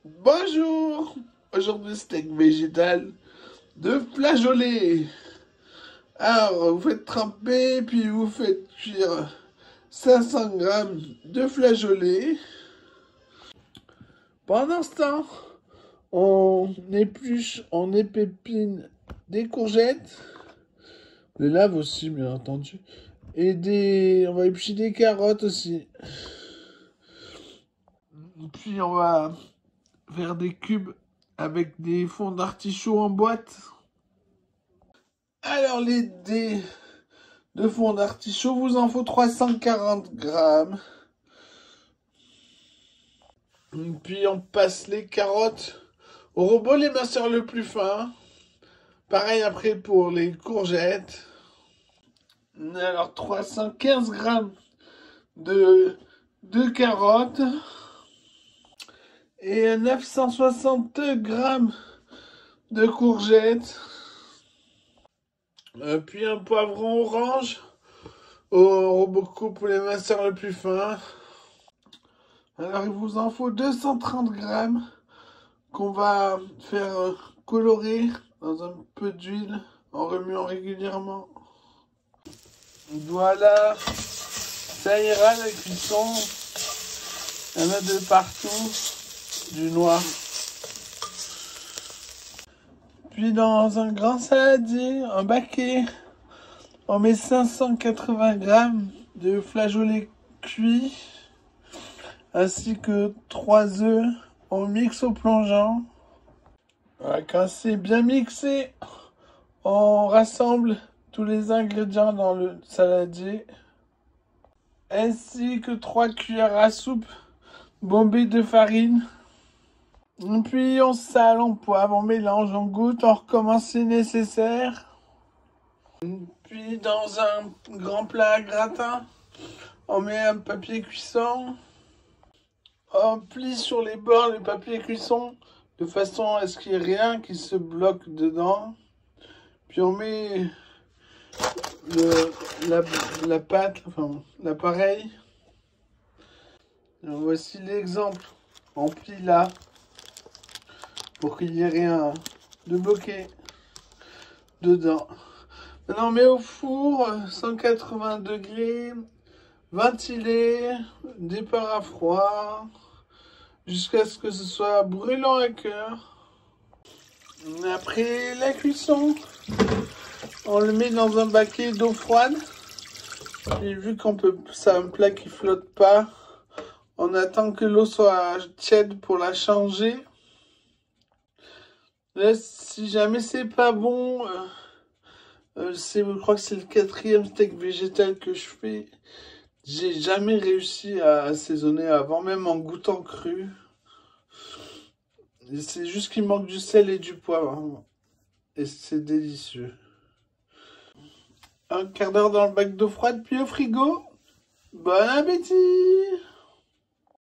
Bonjour! Aujourd'hui, steak végétal de flageolet. Alors, vous faites tremper, puis vous faites cuire 500 grammes de flageolet. Pendant ce temps, on épluche, on épépine des courgettes. Les lave aussi, bien entendu. Et on va éplucher des carottes aussi. Puis on va faire des cubes avec des fonds d'artichaut en boîte. Alors les dés de fond d'artichaut, vous en faut 340 grammes. Puis on passe les carottes au robot l'éminceur le plus fin. Pareil après pour les courgettes. Alors 315 grammes de carottes. Et 960 grammes de courgettes. Puis un poivron orange au robot pour l'éminceur le plus fin. Alors il vous en faut 230 grammes qu'on va faire colorer dans un peu d'huile en remuant régulièrement. Voilà, ça ira la cuisson. Il y en a de partout, du noir. Puis dans un grand saladier, un baquet, on met 580 grammes de flageolet cuit, ainsi que 3 œufs. On mixe au plongeant. Voilà, quand c'est bien mixé, on rassemble tous les ingrédients dans le saladier, ainsi que 3 cuillères à soupe bombées de farine. Et puis on sale, on poivre, on mélange, on goûte, on recommence si nécessaire. Puis dans un grand plat à gratin, on met un papier cuisson. On plie sur les bords le papier cuisson de façon à ce qu'il n'y ait rien qui se bloque dedans. Puis on met la pâte, enfin l'appareil. Voici l'exemple. On plie là pour qu'il n'y ait rien de bloqué dedans. Maintenant on met au four 180 degrés, ventilé, départ à froid, jusqu'à ce que ce soit brûlant à cœur. Après la cuisson, on le met dans un baquet d'eau froide. Et vu c'est un plat qui flotte pas, on attend que l'eau soit tiède pour la changer. Là, si jamais c'est pas bon, je crois que c'est le 4e steak végétal que je fais. J'ai jamais réussi à assaisonner avant, même en goûtant cru. C'est juste qu'il manque du sel et du poivre. Et c'est délicieux. Un quart d'heure dans le bac d'eau froide, puis au frigo. Bon appétit!